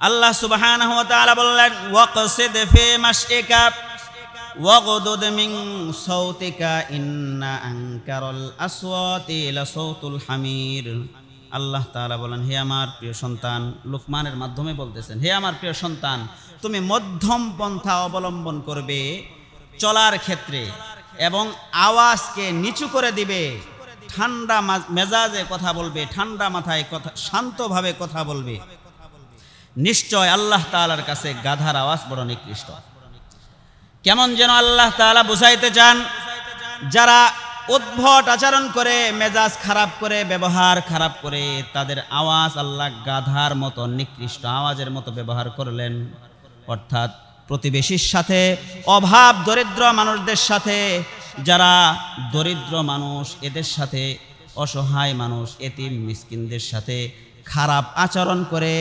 আল্লাহ সুবহানাহু ওয়া তাআলা বললেন ওয়াকসিদ ফি মাশইকা ওয়াগদুদ মিন সাউতিকা ইন্না আনকারাল আসওয়াতি লাসাউতুল হামির। আল্লাহ তাআলা বলেন, হে আমার প্রিয় সন্তান, লুকমানের মাধ্যমে বলতেছেন, হে আমার প্রিয় সন্তান, তুমি মধ্যম পন্থা অবলম্বন করবে চলার ক্ষেত্রে এবং আওয়াজকে নিচু করে দিবে, ঠান্ডা মেজাজে কথা বলবে, ঠান্ডা মাথায় কথা, শান্তভাবে কথা বলবে। নিশ্চয় আল্লাহ তাআলার কাছে গাধার আওয়াজ বড় নিকৃষ্ট। কেমন যেন আল্লাহ তাআলা বুঝাইতে চান, যারা উদ্ভট আচরণ করে, মেজাজ খারাপ করে, ব্যবহার খারাপ করে, তাদের আওয়াজ আল্লাহ গাধার মতো নিকৃষ্ট আওয়াজের মতো ব্যবহার করলেন। অর্থাৎ প্রতিবেশীর সাথে, অভাব দরিদ্র মানুষদের সাথে, যারা দরিদ্র মানুষ এদের সাথে, অসহায় মানুষ এতিম মিসকিনদের সাথে খারাপ আচরণ করে,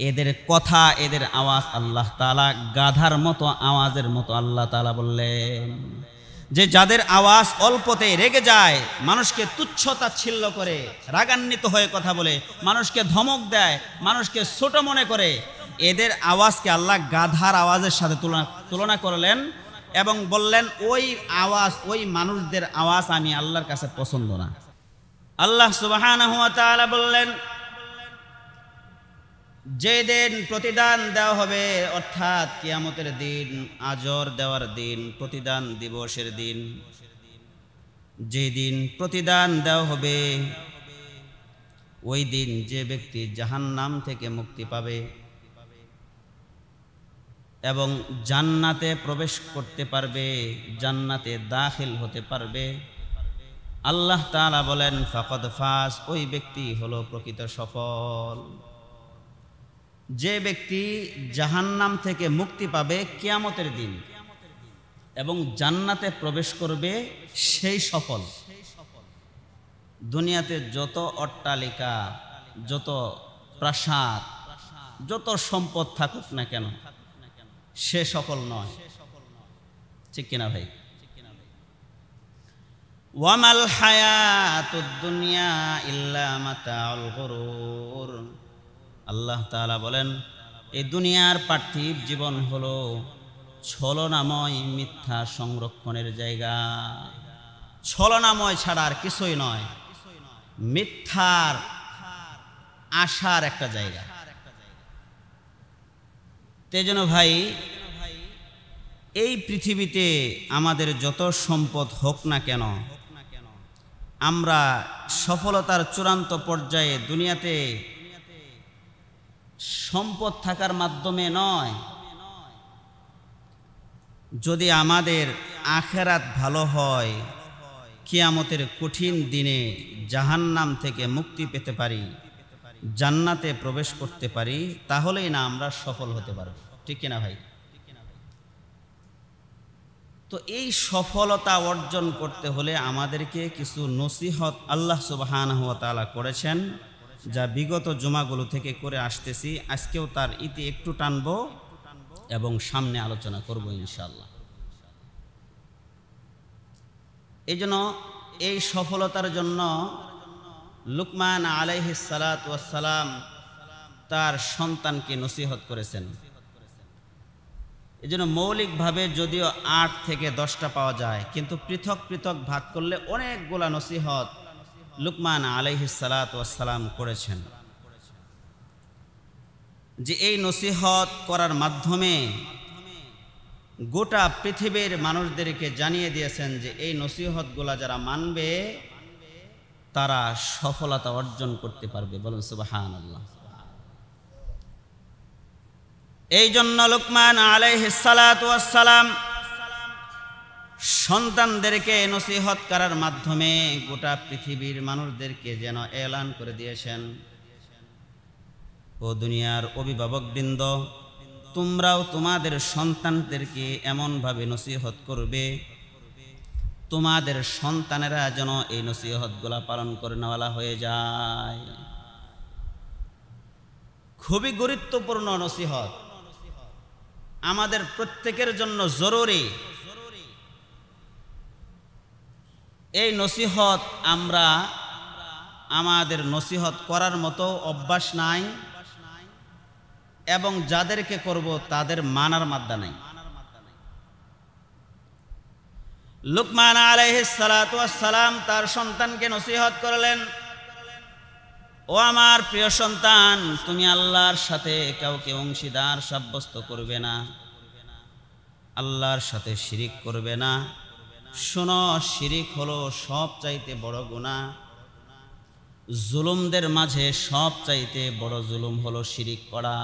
এদের কথা, এদের আওয়াজ আল্লাহ তাআলা গাধার মতো আওয়াজের মতো আল্লাহ তাআলা বললেন। যে যাদের আওয়াজ অল্পতে রেগে যায়, মানুষকে তুচ্ছ তাচ্ছিল্য করে, রাগান্বিত হয়ে কথা বলে, মানুষকে ধমক দেয়, মানুষকে ছোট মনে করে, এদের আওয়াজকে আল্লাহ গাধার আওয়াজের সাথে তুলনা করলেন এবং বললেন, ওই আওয়াজ, ওই মানুষদের আওয়াজ আমি আল্লাহর কাছে পছন্দ না। আল্লাহ সুবহানাহু ওয়া তাআলা বললেন, যে দিন প্রতিদান দেওয়া হবে, অর্থাৎ কিয়ামতের দিন, আজর দেওয়ার দিন, প্রতিদান দিবসের দিন, যে দিন প্রতিদান দেওয়া হবে, ওই দিন যে ব্যক্তি জাহান্নাম থেকে মুক্তি পাবে এবং জান্নাতে প্রবেশ করতে পারবে, জান্নাতে দাখিল হতে পারবে, আল্লাহ তাআলা বলেন ফাকাদ ফাজ, ওই ব্যক্তি হলো প্রকৃত সফল। যে ব্যক্তি জাহান্নাম থেকে মুক্তি পাবে কিয়ামতের দিন এবং জান্নাতে প্রবেশ করবে, সেই সফল। দুনিয়াতে যত অট্টালিকা, যত প্রাসাদ, যত সম্পদ থাকুক না কেন, সে সফল নয়। ঠিক কিনা ভাই? ওয়ামাল হায়াতুদ দুনিয়া ইল্লা মাতাউল গুরুর। আল্লাহ তাআলা বলেন, এই দুনিয়ার পার্থিব জীবন হলো ছলনাময় মিথ্যা সংরক্ষণের জায়গা। ছলনাময় ছাড়া আর কিছুই নয়, মিথ্যার আশার একটা জায়গা। তেজন্য ভাই, এই পৃথিবীতে আমাদের যত সম্পদ হোক না কেন, আমরা সফলতার চূড়ান্ত পর্যায়ে দুনিয়াতে সম্পদ থাকার মাধ্যমে নয়, যদি আমাদের আখিরাত ভালো হয়, কিয়ামতের কঠিন দিনে জাহান্নাম থেকে মুক্তি পেতে পারি, জান্নাতে প্রবেশ করতে পারি, তাহলেই না আমরা সফল হতে পারব। ঠিক কিনা ভাই? তো এই সফলতা অর্জন করতে হলে আমাদেরকে কিছু নসিহত আল্লাহ সুবহানাহু ওয়া তাআলা করেছেন, যা বিগত জুমাগুলো থেকে করে আসতেছি। আজকেও তার ইতি একটু টানব এবং সামনে আলোচনা করব ইনশাআল্লাহ। এই জন্য এই সফলতার জন্য লুকমান আলাইহিস সালাতু ওয়াস সালাম তার সন্তানকে নসিহত করেছেন। এই জন্য মৌলিকভাবে যদিও 8 থেকে 10টা পাওয়া যায়, কিন্তু পৃথক পৃথক ভাগ করলে অনেকগুলা নসিহত লুকমান আলাইহিস সালাতু ওয়াস সালাম করেছেন। যে এই নসিহত করার মাধ্যমে গোটা পৃথিবীর মানুষদেরকে জানিয়ে দিয়েছেন যে এই নসিহতগুলা যারা মানবে তারা সফলতা অর্জন করতে পারবে। বলুন সুবহানাল্লাহ। এই জন্য লুকমান আলাইহিস সালাতু ওয়াস সালাম সন্তানদেরকে নসিহত করার মাধ্যমে গোটা পৃথিবীর মানুষদেরকে যেন এলান করে দিয়েছেন, ও দুনিয়ার অভিভাবকবৃন্দ, তোমরাও তোমাদের সন্তানদেরকে এমনভাবে নসিহত করবে, তোমাদের সন্তানেরা যেন এই নসিহতগুলা পালন করে নেওয়ালা হয়ে যায়। খুবই গুরুত্বপূর্ণ নসিহত, আমাদের প্রত্যেকের জন্য জরুরি। এই নসিহত আমরা আমাদের নসিহত করার মতো অভ্যাস নাই, এবং যাদেরকে করব তাদের মানার মাদ্দা নাই। লুকমান আলাইহিস সালাতু ওয়াস সালাম তার সন্তানকে নসিহত করলেন, ও আমার প্রিয় সন্তান, তুমি আল্লাহর সাথে কাউকে অংশীদার সাব্যস্ত করবে না, আল্লাহর সাথে শিরিক করবে না। শোনো, শিরিক হলো সবচাইতে বড় গুনাহ। জুলুমদের মাঝে সবচাইতে বড় জুলুম হলো শিরিক করা।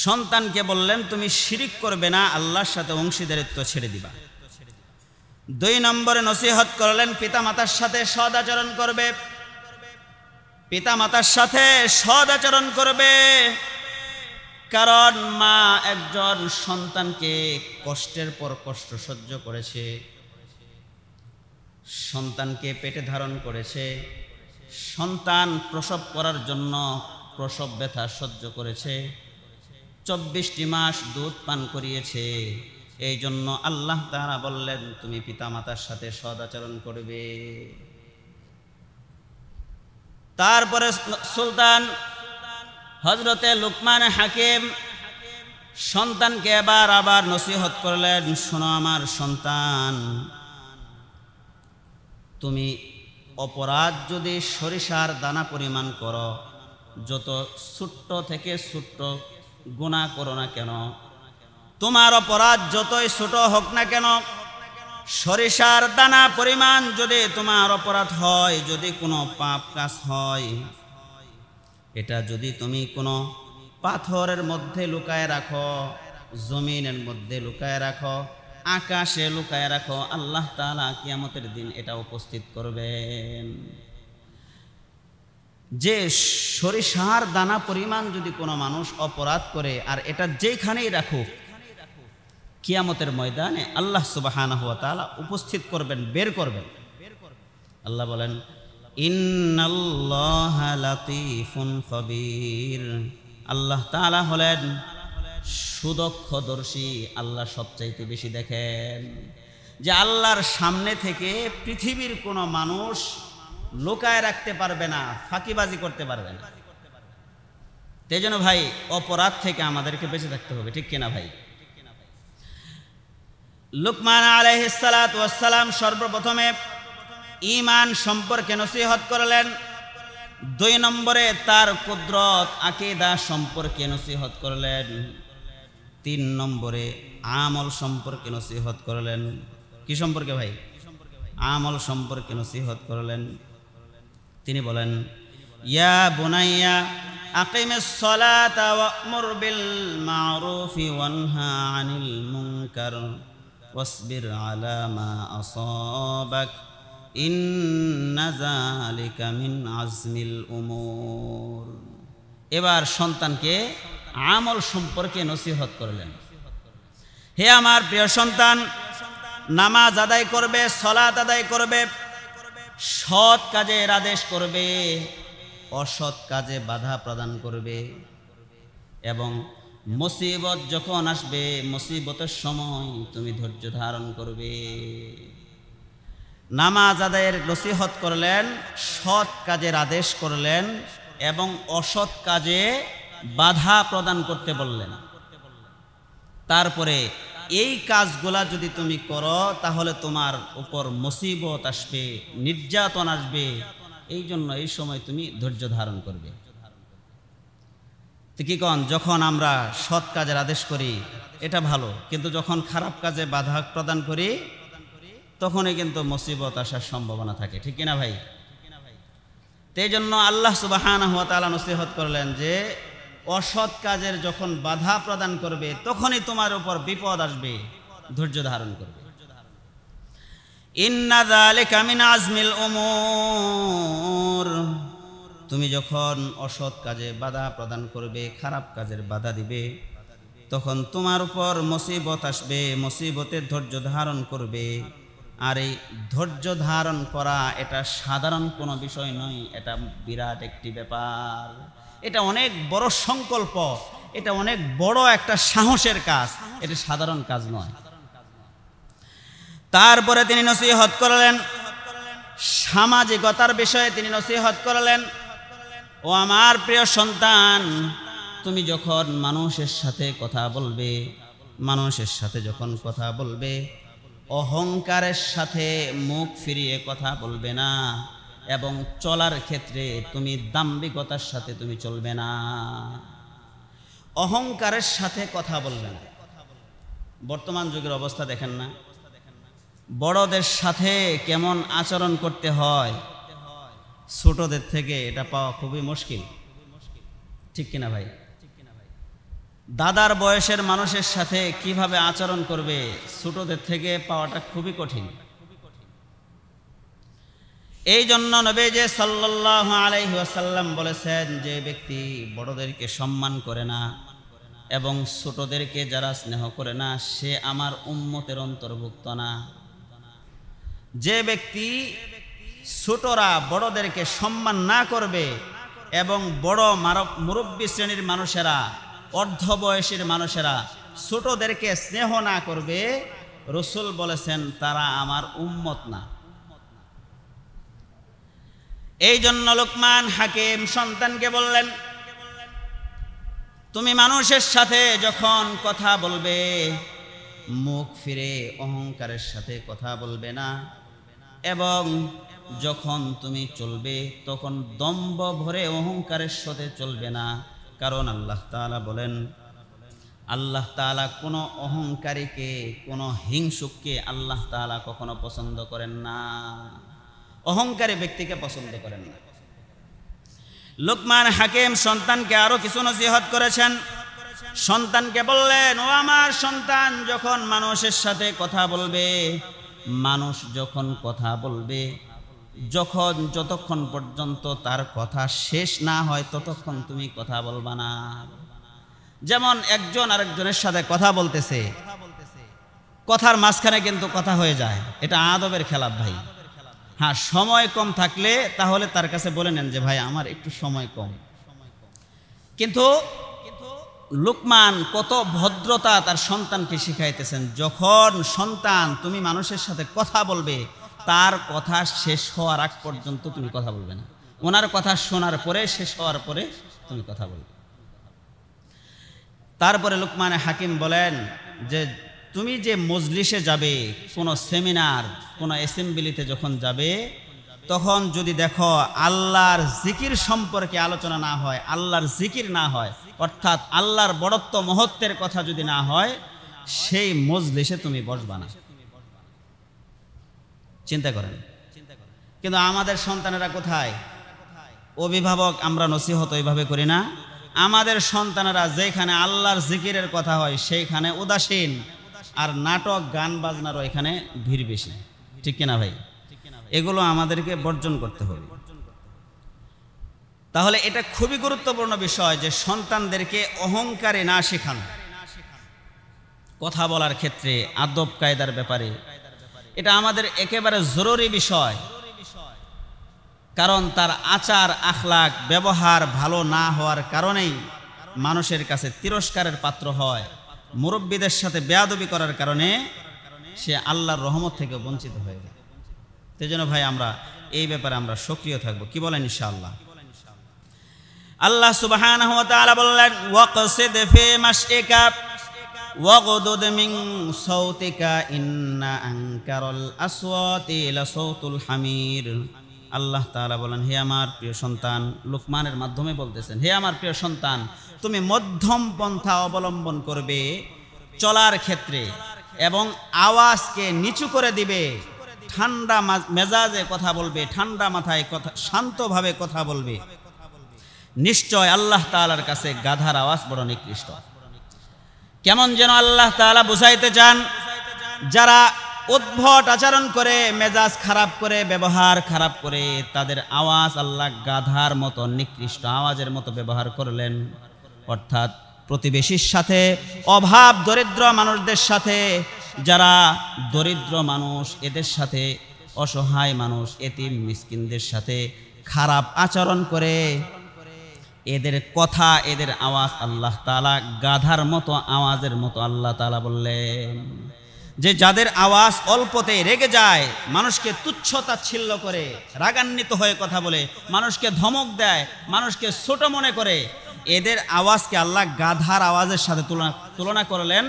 সন্তানকে বললেন তুমি শিরিক করবে না, আল্লাহর সাথে অংশীদারিত্ব ছেড়ে দিবা। 2 নম্বরে নসিহত করলেন পিতামাতার সাথে সৎ আচরণ করবে, পিতামাতার সাথে সৎ আচরণ করবে। কারণ মা একজন সন্তানকে কষ্টের পর কষ্ট সহ্য করেছে, সন্তানকে পেটে ধারণ করেছে, সন্তান প্রসব করার জন্য প্রসব ব্যথা সহ্য করেছে, 24টি মাস দুধ পান করিয়েছে। এই জন্য আল্লাহ তাআলা বললেন তুমি পিতামাতার সাথে সদাচরণ করবে। তারপরে সুলতান হযরতে লুকমান হাকিম সন্তানকে আবার নসিহত করলেন, শোনো আমার সন্তান, তুমি অপরাধ যদি সরিষার দানা পরিমাণ করো, যত ছোট্ট থেকে ছোট্ট গুনাহ করো না কেন, তোমার অপরাধ যতই ছোট হোক না কেন, সরিষার দানা পরিমাণ যদি তোমার অপরাধ হয়, যদি কোনো পাপ কাজ হয়, এটা যদি তুমি কোনো পাথরের মধ্যে লুকায় রাখো, জমিনের মধ্যে লুকায় রাখো, আকাশে লুকায় রাখো, আল্লাহ তাআলা কিয়ামতের দিন এটা উপস্থিত করবেন। যে সরিষার দানা পরিমাণ যদি কোনো মানুষ অপরাধ করে আর এটা যেখানেই রাখুক, কিয়ামতের ময়দানে আল্লাহ সুবহানাহু ওয়া তাআলা উপস্থিত করবেন, বের করবেন। আল্লাহ বলেন ইন্নাল্লাহা লাতীফুন খবীর, আল্লাহ তাআলা হলেন সুদক্ষদর্শী, আল্লাহ সবচাইতে বেশি দেখেন। যে আল্লাহর সামনে থেকে পৃথিবীর কোনো মানুষ লুকায় রাখতে পারবে না, ফাঁকিবাজি করতে পারবে না। সেই জন্য ভাই অপরাধ থেকে আমাদেরকে বেঁচে থাকতে হবে, ঠিক কিনা ভাই? লুকমান আলাইহিস সালাতু ওয়াস সালাম সর্বপ্রথমে ঈমান সম্পর্কে নসিহত করলেন, 2 নম্বরে তার কুদরত আকীদা সম্পর্কে নসিহত করলেন, 3 নম্বরে আমল সম্পর্কে নসিহত করলেন। কি সম্পর্কে ভাই? আমল সম্পর্কে নসিহত করলেন। তিনি বলেন ইয়া বুনাইয়া আকিমিস সালাতা ওয়া'মুর বিল মা'রুফি ওয়ানহা আনিল মুনকার ওয়াসবির আলা মা আসাবাক ইন্না যালিকা মিন আজমিল উমুর। এবার সন্তানকে আমল সম্পর্কে নসিহত করলেন। হে আমার প্রিয় সন্তান, নামাজ আদায় করবে, সালাত আদায় করবে, সৎ কাজের আদেশ করবে, অসৎ কাজে বাধা প্রদান করবে, এবং মুসিবত যখন আসবে মুসিবতের সময় তুমি ধৈর্য ধারণ করবে। নামাজ আদায়ের নসিহত করলেন, সৎ কাজের আদেশ করলেন, এবং অসৎ কাজে বাধা প্রদান করতে বললেন। তারপরে এই কাজগুলা যদি তুমি করো তাহলে তোমার উপর মুসিবত আসবে, নির্যাতন আসবে, এই জন্য এই সময় তুমি ধৈর্য ধারণ করবে। তো কি কন, যখন আমরা সৎ কাজের আদেশ করি এটা ভালো, কিন্তু যখন খারাপ কাজে বাধা প্রদান করি তখনই কিন্তু মুসিবত আসার সম্ভাবনা থাকে, ঠিক কিনা ভাই? এই জন্য আল্লাহ সুবহানাহু ওয়া তাআলা নসিহত করলেন যে অসৎ কাজের যখন বাধা প্রদান করবে তখনই তোমার উপর বিপদ আসবে, ধৈর্য ধারণ করবে। ইন্না যালিকা মিন আজমিল উমুর, তুমি যখন অসৎ কাজে বাধা প্রদান করবে, খারাপ কাজের বাধা দিবে, তখন তোমার উপর মুসিবত আসবে, মুসিবতের ধৈর্য ধারণ করবে। আর এই ধৈর্য ধারণ করা এটা সাধারণ কোনো বিষয় নয়, এটা বিরাট একটি ব্যাপার, এটা অনেক বড় সংকল্প, এটা অনেক বড় একটা সাহসের কাজ, এটা সাধারণ কাজ নয়। তারপরে তিনি নসিহত করলেন সামাজিকতার বিষয়ে, তিনি নসিহত করলেন, ও আমার প্রিয় সন্তান, তুমি যখন মানুষের সাথে কথা বলবে, মানুষের সাথে যখন কথা বলবে, অহংকারের সাথে মুখ ফিরিয়ে কথা বলবে না, এবং চলার ক্ষেত্রে তুমি দাম্ভিকতার সাথে তুমি চলবে না, অহংকারের সাথে কথা বলবে না। বর্তমান যুগের অবস্থা দেখেন না, বড়দের সাথে কেমন আচরণ করতে হয়, ছোটদের থেকে এটা পাওয়া খুবই মুশকিল, ঠিক কিনা ভাই? দাদার বয়সের মানুষের সাথে কিভাবে আচরণ করবে, ছোটদের থেকে পাওয়াটা খুবই কঠিন। এই জন্য নবীজি সাল্লাল্লাহু আলাইহি ওয়াসাল্লাম বলেছেন, যে ব্যক্তি বড়দেরকে সম্মান করে না এবং ছোটদেরকে যারা স্নেহ করে না, সে আমার উম্মতের অন্তর্ভুক্ত না। যে ব্যক্তি ছোটরা বড়দেরকে সম্মান না করবে এবং বড় মুরব্বী শ্রেণীর মানুষেরা, অর্ধ বয়সীর মানুষেরা ছোটদেরকে স্নেহ না করবে, রাসূল বলেছেন তারা আমার উম্মত না। এই জন্য লোকমান হাকিম সন্তানকে বললেন, তুমি মানুষের সাথে যখন কথা বলবে, মুখ ফিরে অহংকারের সাথে কথা বলবে না, এবং যখন তুমি চলবে তখন দম্ভ ভরে অহংকারের সাথে চলবে না। কারণ আল্লাহ তাআলা বলেন, আল্লাহ তাআলা কোনো অহংকারীকে, কোনো হিংসুককে আল্লাহ তাআলা কখনো পছন্দ করেন না, অহংকারী ব্যক্তিকে পছন্দ করেন না। লোকমান হাকিম সন্তানকে আরো কিছু নসিহত করেছেন। সন্তানকে বললেন, ও আমার সন্তান, যখন মানুষের সাথে কথা বলবে, মানুষ যখন কথা বলবে, যতক্ষণ পর্যন্ত তার কথা শেষ না হয় ততক্ষণ তুমি কথা বলবা না। যেমন একজন আরেকজনের সাথে কথা বলতেছে, কথার মাঝখানে কিন্তু কথা হয়ে যায়, এটা আদবের খেলাফ ভাই। হ্যাঁ, সময় কম থাকলে তাহলে তার কাছে বলে নেন যে ভাই আমার একটু সময় কম। কিন্তু লুকমান কত ভদ্রতা তার সন্তানকে শিখাইতেছেন, যখন সন্তান তুমি মানুষের সাথে কথা বলবে, তার কথা শেষ হওয়ার আগ পর্যন্ত তুমি কথা বলবে না, ওনার কথা শোনার পরে, শেষ হওয়ার পরে তুমি কথা বলবে। তারপরে লুকমান হাকিম বলেন যে তুমি যে মজলিসে যাবে, কোনো সেমিনার, কোনো অ্যাসেম্বলিতে যখন যাবে, তখন যদি দেখো আল্লাহর জিকির সম্পর্কে আলোচনা না হয়, আল্লাহর জিকির না হয়, অর্থাৎ আল্লাহর বড়ত্ব মহত্বের কথা যদি না হয়, সেই মজলিসে তুমি বসবা না। চিন্তা করেন। কিন্তু আমাদের সন্তানেরা কোথায়? অভিভাবক আমরা নসিহত ওইভাবে করি না। আমাদের সন্তানেরা যেখানে আল্লাহর জিকিরের কথা হয় সেইখানে উদাসীন, আর নাটক গান বাজনারও এখানে ভিড় বেশি, ঠিক কিনা ভাই? এগুলো আমাদেরকে বর্জন করতে হবে। তাহলে এটা খুবই গুরুত্বপূর্ণ বিষয় যে সন্তানদেরকে অহংকারে না শেখানো, কথা বলার ক্ষেত্রে আদব কায়দার ব্যাপারে এটা আমাদের একেবারে জরুরি বিষয়। কারণ তার আচার আখলাক ব্যবহার ভালো না হওয়ার কারণেই মানুষের কাছে তিরস্কারের পাত্র হয়, মুরব্বীদের সাথে বেয়াদবি করার কারণে সে আল্লাহর রহমত থেকে বঞ্চিত হয়ে যায়। সেজন্য ভাই আমরা এই ব্যাপারে আমরা সক্রিয় থাকবো, কি বলেন ইনশাআল্লাহ? আল্লাহ সুবহানাহু ওয়া তাআলা বললেন, ওয়াকসিদ ফি মাশইকা ওয়াগদুদ মিন সাউতিকা ইন্না আনকারাল আসওয়াতি লাসাউতুল হামির। আল্লাহ তাআলা বলেন, হে আমার প্রিয় সন্তান, লুকমানের মাধ্যমে বলতেছেন, হে আমার প্রিয় সন্তান, তুমি মধ্যম পন্থা অবলম্বন করবে চলার ক্ষেত্রে, এবং আওয়াজকে নিচু করে দিবে, ঠান্ডা মেজাজে কথা বলবে, ঠান্ডা মাথায় কথা, শান্তভাবে কথা বলবে। নিশ্চয় আল্লাহ তাআলার কাছে গাধার আওয়াজ বড় নিকৃষ্ট। কেমন যেন আল্লাহ তাআলা বুঝাইতে চান, যারা উদ্ভট আচরণ করে, মেজাজ খারাপ করে, ব্যবহার খারাপ করে, তাদের আওয়াজ আল্লাহ গাধার মতো নিকৃষ্ট আওয়াজের মতো ব্যবহার করলেন। অর্থাৎ প্রতিবেশীর সাথে, অভাব দরিদ্র মানুষদের সাথে, যারা দরিদ্র মানুষ এদের সাথে, অসহায় মানুষ এতিম মিসকিনদের সাথে খারাপ আচরণ করে, এদের কথা, এদের আওয়াজ আল্লাহ তাআলা গাধার মতো আওয়াজের মতো আল্লাহ তাআলা বললেন। যে যাদের আওয়াজ অল্পতে রেগে যায়, মানুষকে তুচ্ছ তাচ্ছিল্য করে, রাগান্বিত হয়ে কথা বলে, মানুষকে ধমক দেয়, মানুষকে ছোট মনে করে, এদের আওয়াজকে আল্লাহ গাধার আওয়াজের সাথে তুলনা করলেন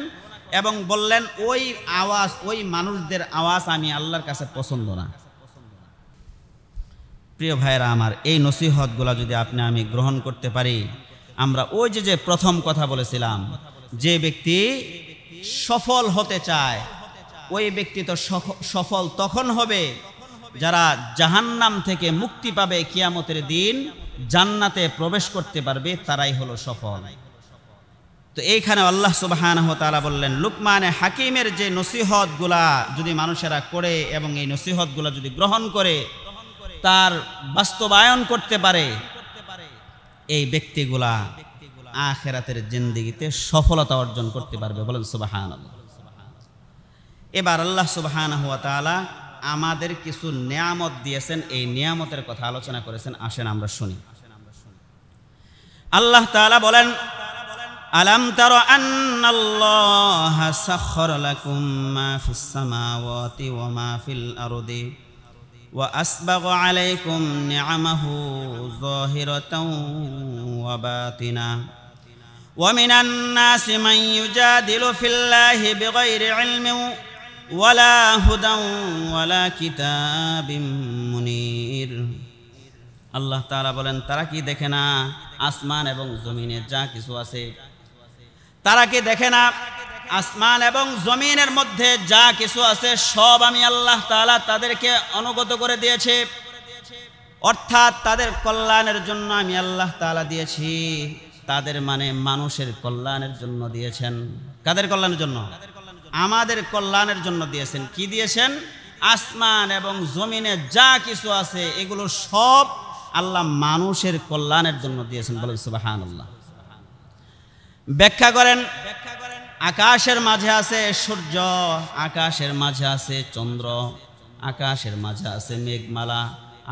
এবং বললেন ওই আওয়াজ, ওই মানুষদের আওয়াজ আমি আল্লাহর কাছে পছন্দ না। প্রিয় ভাইরা আমার, এই নসিহতগুলো যদি আপনি আমি গ্রহণ করতে পারি, আমরা ওই যে প্রথম কথা বলেছিলাম, যে ব্যক্তি সফল হতে চায় ওই ব্যক্তি তো সফল তখন হবে যারা জাহান্নাম থেকে মুক্তি পাবে, কিয়ামতের দিন জান্নাতে প্রবেশ করতে পারবে, তারাই হলো সফল। তো এইখানে আল্লাহ সুবহানাহু ওয়া তাআলা বললেন, লুকমানে হাকিমের যে নসিহতগুলা যদি মানুষেরা করে এবং এই নসিহতগুলা যদি গ্রহণ করে তার বাস্তবায়ন করতে পারে, এই ব্যক্তিগুলা আখিরাতের জিন্দেগিতে সফলতা অর্জন করতে পারবে। বলেন সুবহানাল্লাহ। এবার আল্লাহ সুবহানাহু ওয়া তাআলা আমাদের কিছু নিয়ামত দিয়েছেন, এই নিয়ামতের কথা আলোচনা করেছেন। আসেন আমরা শুনি। আল্লাহ তাআলা বলেন, আলাম তারা আন্নাল্লাহা সাখখারা লাকুম মা ফিস সামাওয়াতি ওয়া মা ফিল আরদি ওয়া আসবাগা আলাইকুম নিআমাহু যাহিরাতাও ওয়া বাতিনা ওয়া মিনান নাসি মান ইউজাদিলু ফিল্লাহি বিগাইরি ইলমিন ওয়ালা হুদান ওয়ালা কিতাবিম মুনির। আল্লাহ তাআলা বলেন, তারা কি দেখে না আসমান এবং জমিনে যা কিছু আছে? তারা কি দেখে না আসমান এবং জমিনের মধ্যে যা কিছু আছে সব আমি আল্লাহ তাআলা তাদেরকে অনুগত করে দিয়েছে, অর্থাৎ তাদের কল্যাণের জন্য আমি আল্লাহ তাআলা দিয়েছি। তাদের মানে মানুষের কল্যাণের জন্য দিয়েছেন। কাদের কল্যাণের জন্য? আমাদের কল্যাণের জন্য দিয়েছেন। কি দিয়েছেন? আসমান এবং জমিনে যা কিছু আছে এগুলো সব আল্লাহ মানুষের কল্যাণের জন্য দিয়েছেন। বলেন সুবহানাল্লাহ। ব্যাখ্যা করেন, আকাশের মাঝে আছে সূর্য, আকাশের মাঝে আছে চন্দ্র, আকাশের মাঝে আছে মেঘমালা,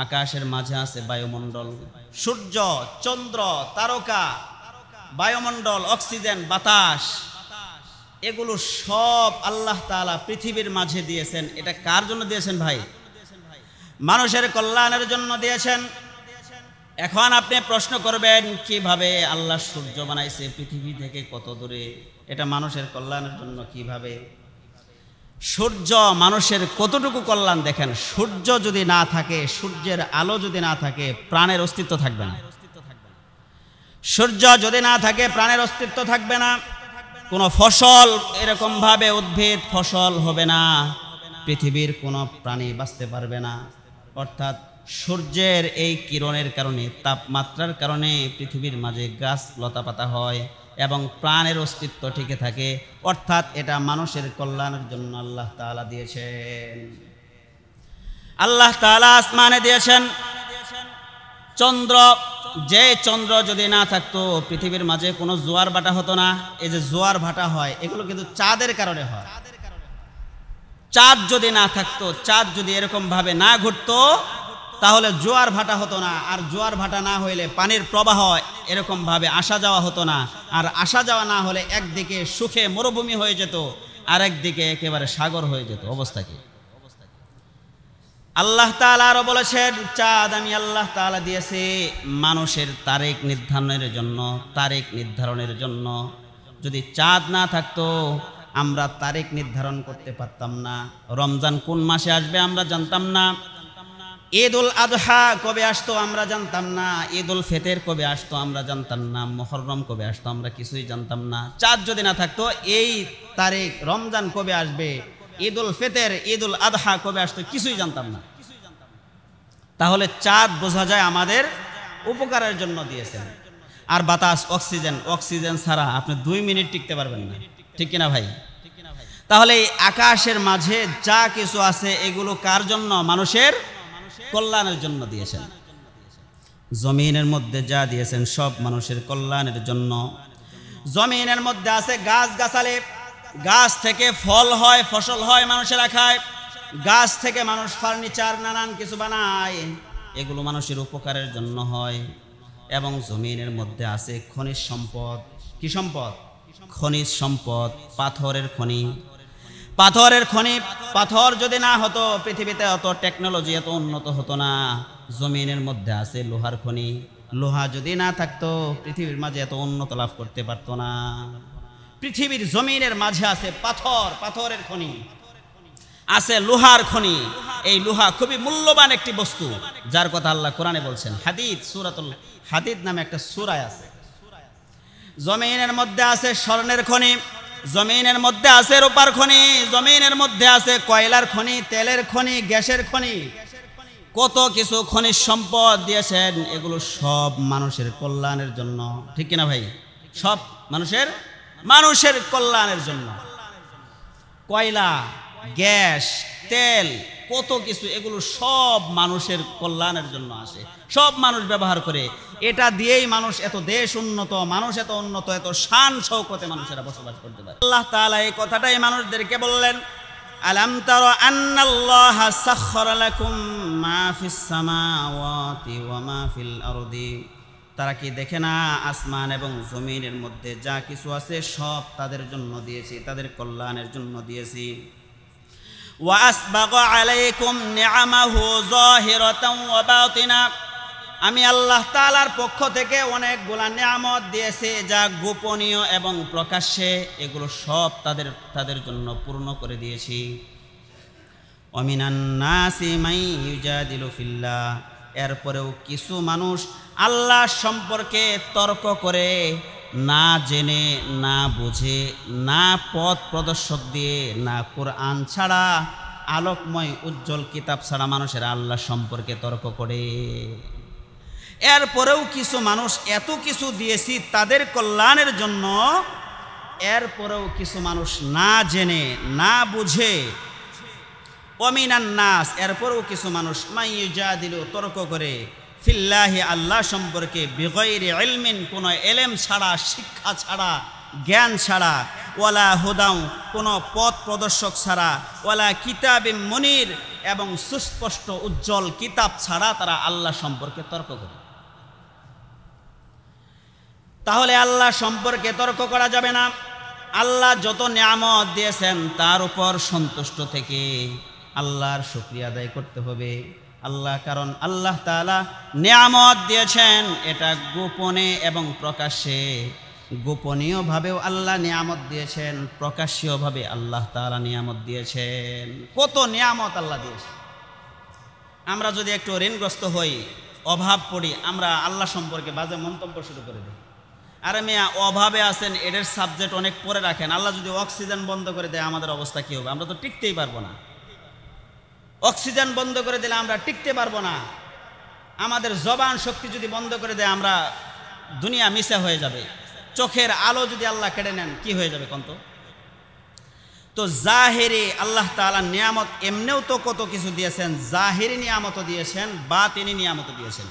আকাশের মাঝে আছে বায়ুমণ্ডল। সূর্য, চন্দ্র, তারকা, বায়ুমণ্ডল, অক্সিজেন, বাতাস, এগুলো সব আল্লাহ তাআলা পৃথিবীর মাঝে দিয়েছেন। এটা কার জন্য দিয়েছেন ভাই? মানুষের কল্যাণের জন্য দিয়েছেন। এখন আপনি প্রশ্ন করবেন, কিভাবে আল্লাহ সূর্য বানাইছে পৃথিবী থেকে কত দূরে? এটা মানুষের কল্যাণের জন্য কিভাবে? সূর্য মানুষের কতটুকু কল্যাণ দেখেন। সূর্য যদি না থাকে, সূর্যের আলো যদি না থাকে, প্রাণের অস্তিত্ব থাকবে না। সূর্য যদি না থাকে, প্রাণের অস্তিত্ব থাকবে না। কোনো ফসল এরকম ভাবে উদ্ভিদ ফসল হবে না, পৃথিবীর কোনো প্রাণী বাঁচতে পারবে না। অর্থাৎ সূর্যের এই কিরণের কারণে, তাপমাত্রার কারণে পৃথিবীর মাঝে গাছ লতাপাতা হয় এবং প্রাণের অস্তিত্ব টিকে থাকে। অর্থাৎ এটা মানুষের কল্যাণের জন্য আল্লাহ তাআলা দিয়েছেন। আল্লাহ তাআলা আসমানে দিয়েছেন চন্দ্র। যে চন্দ্র যদি না থাকতো পৃথিবীর মাঝে কোনো জোয়ার ভাটা হতো না। এই যে জোয়ার ভাটা হয় এগুলো কিন্তু চাঁদের কারণে হয়। চাঁদ যদি না থাকতো, চাঁদ যদি এরকম ভাবে না ঘুরতো, তাহলে জোয়ার ভাটা হতো না। আর জোয়ার ভাটা না হইলে পানির প্রবাহ এরকম ভাবে আসা যাওয়া হতো না। আর আসা যাওয়া না হলে একদিকে সুখে মরুভূমি হয়ে যেত, আর একদিকে একেবারে সাগর হয়ে যেত। অবস্থা কি? আল্লাহ তাআলা আরো বলেছেন, চাঁদ আমি আল্লাহ তাআলা দিয়েছি মানুষের তারিখ নির্ধারণের জন্য। যদি চাঁদ না থাকতো আমরা তারিখ নির্ধারণ করতে পারতাম না। রমজান কোন মাসে আসবে আমরা জানতাম না। ঈদুল আযহা কবে আসতো আমরা জানতাম না। ঈদুল ফিতর কবে আসতো আমরা জানতাম না। মুহররম কবে আসতো আমরা কিছুই জানতাম না। চাঁদ যদি না থাকতো এই তারিখ, রমজান কবে আসবে, ঈদুল ফিতর, ঈদুল আযহা কবে আসতো কিছুই জানতাম না। তাহলে চাঁদ বোঝা যায় আমাদের উপকারের জন্য দিয়েছেন। আর বাতাস, অক্সিজেন ছাড়া আপনি 2 মিনিট টিকতে পারবেন না। ঠিক কিনা ভাই? তাহলে এই আকাশের মাঝে যা কিছু আছে এগুলো কার জন্য? মানুষের কল্যাণের জন্য দিয়েছেন। জমিনের মধ্যে যা দিয়েছেন সব মানুষের কল্যাণের জন্য। জমিনের মধ্যে আছে গাছ গাছালি, গাছ থেকে ফল হয়, ফসল হয়, মানুষেরা খায়। গাছ থেকে মানুষ ফার্নিচার নানান কিছু বানায়, এগুলো মানুষের উপকারের জন্য হয়। এবং জমিনের মধ্যে আছে খনিজ সম্পদ। কি সম্পদ? খনিজ সম্পদ, পাথরের খনি। পাথর যদি না হতো পৃথিবীতে অত টেকনোলজি এত উন্নত হতো না। জমিনের মধ্যে আছে লোহার খনি, লোহা যদি না থাকতো পৃথিবীর মাঝে এত উন্নত লাভ করতে পারতো না। পৃথিবীর জমিনের মাঝে আছে পাথর, পাথরের খনি, আছে লোহার খনি। এই লোহা খুবই মূল্যবান একটি বস্তু, যার কথা আল্লাহ কোরআনে বলছেন। হাদিদ, সূরাতুল হাদিদ নামে একটা সূরা আছে। জমিনের মধ্যে আছে স্বর্ণের খনি, জমিনের মধ্যে আছে রূপার খনি, জমিনের মধ্যে আছে কয়লার খনি, তেলের খনি, গ্যাসের খনি, কত কিছু খনিজ সম্পদ দিয়েছেন। এগুলো সব মানুষের কল্যাণের জন্য, ঠিক কিনা ভাই? সব মানুষের কল্যাণের জন্য। কয়লা, গ্যাস, তেল, কত কিছু, এগুলো সব মানুষের কল্যাণের জন্য আসে, সব মানুষ ব্যবহার করে। এটা দিয়েই মানুষ এত দেশ উন্নত, মানুষ এত উন্নত, এত শান শৌকতে মানুষেরা বসবাস করতে পারে। আল্লাহ তাআলা এই কথাটাই মানুষদেরকে বললেন, আলাম তারা আন্নাল্লাহা সাখখারা লাকুম মা ফিস সামাওয়াতি ওয়া মা ফিল আরদি। তারা কি দেখে না আসমান এবং জমিনের মধ্যে যা কিছু আছে সব তাদের জন্য দিয়েছি, তাদের কল্যাণের জন্য দিয়েছি। ওয়া আসবাগা আলাইকুম নিআমাহু যাহিরাতাও ওয়া বাতিনা। আমি আল্লাহ তাআলার পক্ষ থেকে অনেকগুলা নিয়ামত দিয়েছি, যা গোপনীয় এবং প্রকাশ্যে, এগুলো সব তাদের জন্য পূর্ণ করে দিয়েছি। ওয়ামিনান নাসি মান ইউজাদিলু ফিল্লাহ। এরপরেও কিছু মানুষ আল্লাহ সম্পর্কে তর্ক করে, না জেনে, না বুঝে, না পথ প্রদর্শক দিয়ে, না কোরআন ছাড়া, আলোকময় উজ্জ্বল কিতাব ছাড়া মানুষেরা আল্লাহ সম্পর্কে তর্ক করে। এরপরেও কিছু মানুষ, এত কিছু দিয়েছি তাদের কল্যাণের জন্য, এরপরেও কিছু মানুষ না জেনে, না বুঝে, ওয়ামিনান নাস, এরপরেও কিছু মানুষ মান ইউজাদিলু, তর্ক করে, ফিল্লাহি, আল্লাহ সম্পর্কে, বিগাইরি ইলমিন, কোনো এলেম ছাড়া, শিক্ষা ছাড়া, জ্ঞান ছাড়া, ওয়ালা হুদাউ, কোনো পথ প্রদর্শক ছাড়া, ওয়ালা কিতাবিম মুনির, এবং সুস্পষ্ট উজ্জ্বল কিতাব ছাড়া তারা আল্লাহ সম্পর্কে তর্ক করে। তাহলে আল্লাহ সম্পর্কে তর্ক করা যাবে না। আল্লাহ যত নিয়ামত দিয়েছেন তার উপর সন্তুষ্ট থেকে আল্লাহর শুকরিয়া আদায় করতে হবে। কারণ আল্লাহ তাআলা নিয়ামত দিয়েছেন, এটা গোপনে এবং প্রকাশ্যে। গোপনীয়ভাবেও আল্লাহ নিয়ামত দিয়েছেন, প্রকাশ্যভাবে আল্লাহ তাআলা নিয়ামত দিয়েছেন। কত নিয়ামত আল্লাহ দিয়েছেন। আমরা যদি একটু ঋণগ্রস্ত হই, অভাব পড়ি, আমরা আল্লাহ সম্পর্কে বাজে মন্তব্য শুরু করে দিই। আরে মিয়া, অভাবে আছেন, এদের সাবজেক্ট অনেক পরে রাখেন। আল্লাহ যদি অক্সিজেন বন্ধ করে দেয় আমাদের অবস্থা কী হবে? আমরা তো টিকতেই পারবো না। অক্সিজেন বন্ধ করে দিলে আমরা টিকতে পারবো না। আমাদের জবান শক্তি যদি বন্ধ করে দেয়, আমরা দুনিয়া মিশা হয়ে যাবে। চোখের আলো যদি আল্লাহ কেড়ে নেন, কি হয়ে যাবে কন্ত? তো জাহেরি আল্লাহ তাআলা নিয়ামত এমনিও তো কত কিছু দিয়েছেন, জাহেরি নিয়ামতও দিয়েছেন, বাতিনি নিয়ামতও দিয়েছেন।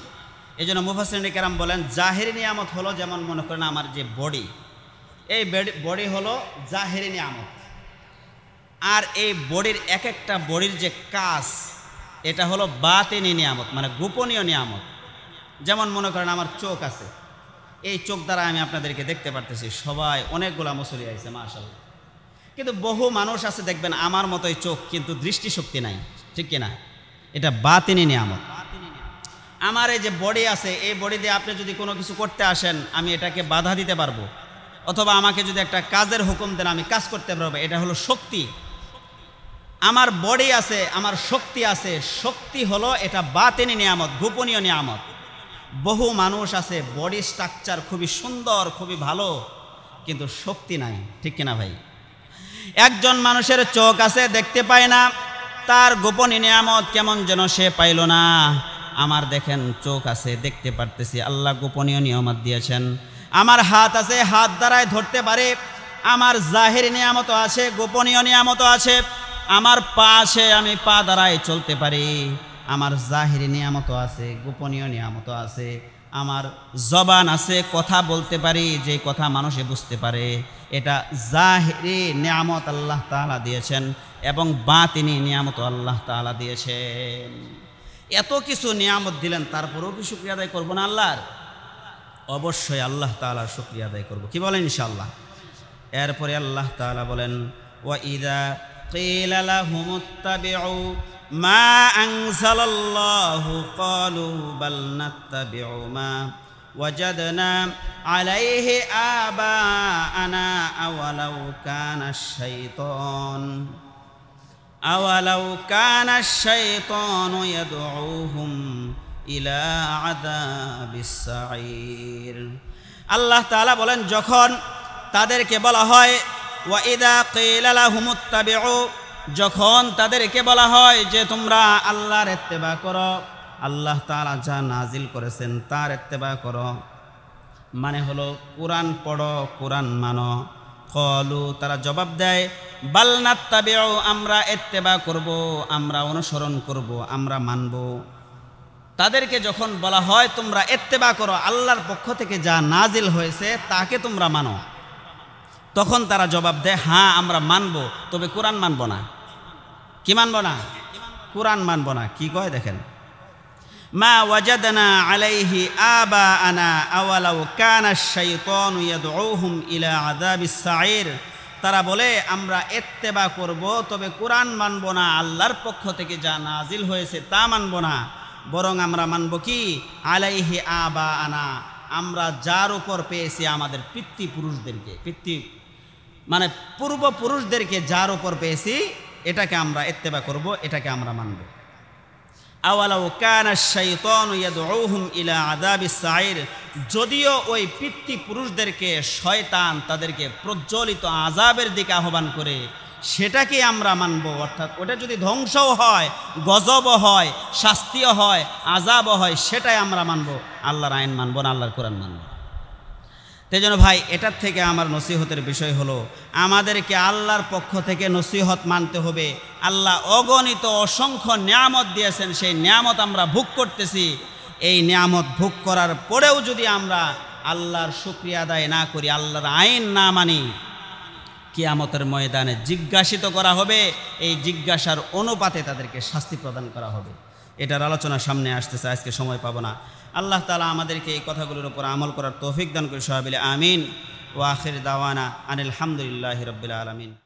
এই জন্য মুফাসসিরিন কেরাম বলেন, জাহেরি নিয়ামত হলো, যেমন মনে করেন আমার যে বডি, এই বডি হলো জাহেরি নিয়ামত। আর এই বডির এক একটা বডির যে কাজ, এটা হলো বাতিনি নিয়ামত, মানে গোপনীয় নিয়ামত। যেমন মনে করেন আমার চোখ আছে, এই চোখ দ্বারা আমি আপনাদেরকে দেখতে পারতেছি। সবাই অনেকগুলা মুসল্লি আছে মাশাআল্লাহ, কিন্তু বহু মানুষ আছে দেখবেন আমার মতোই চোখ, কিন্তু দৃষ্টিশক্তি নাই, ঠিক কিনা? এটা বাতিনি নিয়ামত। আমার এই যে বডি আছে, এই বডি দিয়ে আপনি যদি কোনো কিছু করতে আসেন, আমি এটাকে বাধা দিতে পারবো, অথবা আমাকে যদি একটা কাজের হুকুম দেন আমি কাজ করতে পারবো। এটা হলো শক্তি। আমার বডি আছে, আমার শক্তি আছে, শক্তি হলো এটা বাতিনি নিয়ামত, গোপনীয় নিয়ামত। বহু মানুষ আছে বডি স্ট্রাকচার খুবই সুন্দর, খুবই ভালো, কিন্তু শক্তি নাই, ঠিক কিনা ভাই? একজন মানুষের চোখ আছে, দেখতে পায় না, তার গোপনীয় নিয়ামত কেমন যেন সে পাইল না। আমার দেখেন চোখ আছে, দেখতে পারতেছি, আল্লাহ গোপনীয় নিয়ামত দিয়েছেন। আমার হাত আছে, হাত দ্বারাই ধরতে পারে, আমার জাহিরি নিয়ামত আছে, গোপনীয় নিয়ামত আছে। আমার পা আছে, আমি পা দ্বারাই চলতে পারি, আমার জাহিরি নিয়ামত আছে, গোপনীয় নিয়ামত আছে। আমার জবান আছে, কথা বলতে পারি, যে কথা মানুষে বুঝতে পারে। এটা জাহিরি নিয়ামত আল্লাহ তাআলা দিয়েছেন, এবং বাতিনি নিয়ামত আল্লাহ তাআলা দিয়েছেন। এত কিছু নিয়ামত দিলেন, তারপরেও কি শুকরিয়া আদায় করবো না আল্লাহর? অবশ্যই আল্লাহ তাআলার শুকরিয়া আদায় করব। কি বলেন ইনশাআল্লাহ? এরপরে আল্লাহ তাআলা বলেন, ওয়া ইযা কিলা লাহুমুত্তাবিউ মা আনজালাল্লাহু ক্বালু বাল নাত্তাবিউ মা وجدنا عليه آباءنا أولو كان الشيطان يدعوهم إلى عذاب السعير আল্লাহ তাআলা বলেন যখন তাদেরকে বলা হয় ওয়াইদা কিলা লাহুমুত্তাবিউ যখন তাদেরকে বলা হয় যে তোমরা আল্লাহর ইত্তেবা করো আল্লাহ তাআলা যা নাজিল করেছেন তার ইত্তেবা করো মানে হলো কোরআন পড়ো কোরআন মানো ক্বালু তারা জবাব দেয় বাল নাত্তাবিউ আমরা ইত্তেবা করব আমরা অনুসরণ করব আমরা মানব তাদেরকে যখন বলা হয় তোমরা ইত্তেবা করো আল্লাহর পক্ষ থেকে যা নাজিল হয়েছে তাকে তোমরা মানো তখন তারা জবাব দেয় হ্যাঁ আমরা মানব তবে কোরআন মানব না কি মানব না কোরআন মানব না কি কয় দেখেন মা ওয়াজাদনা আলাইহি আবাআনা আওয়ালাউ কানা আশ-শাইতানু ইয়াদউহুম ইলা আযাবিস সাঈর তারা বলে আমরা ইত্তেবা করব তবে কোরআন মানব না আল্লাহর পক্ষ থেকে যা নাজিল হয়েছে তা মানব না বরং আমরা মানব কি আলাইহি আবাআনা আমরা যার উপর পেয়েছি আমাদের পিতৃপুরুষদেরকে মানে পূর্বপুরুষদেরকে যার উপর পেয়েছি এটাকে আমরা ইত্তেবা করব এটাকে আমরা মানব আওয়ালাউ কানা আশ-শাইতানু ইয়াদউহুম ইলা আযাবিস সাঈর যদিও ওই পিতৃপুরুষদেরকে শয়তান তাদেরকে প্রজ্বলিত আযাবের দিকে আহ্বান করে সেটাকে আমরা মানব অর্থাৎ ওটা যদি ধ্বংসও হয় গজবও হয় শাস্তিও হয় আযাবও হয় সেটাই আমরা মানব আল্লাহর আইন মানব না আল্লাহর কোরআন মানব তাই জন্য ভাই এটার থেকে আমার নসিহতের বিষয় হলো আমাদেরকে আল্লাহর পক্ষ থেকে নসিহত মানতে হবে আল্লাহ অগণিত অসংখ্য নিয়ামত দিয়েছেন সেই নিয়ামত আমরা ভোগ করতেছি এই নিয়ামত ভোগ করার পরেও যদি আমরা আল্লাহর শুকরিয়া আদায় না করি আল্লাহর আইন না মানি কিয়ামতের ময়দানে জিজ্ঞাসিত করা হবে এই জিজ্ঞাসার অনুপাতে তাদেরকে শাস্তি প্রদান করা হবে এটার আলোচনা সামনে আসতেছে আজকে সময় পাবো না আল্লাহ তাআলা আমাদেরকে এই কথাগুলোর উপর আমল করার তৌফিক দান করে সবাই বলে আমিন ওয়া আখির দাওয়ানা আনিল হামদুলিল্লাহি রাব্বিল আলামিন।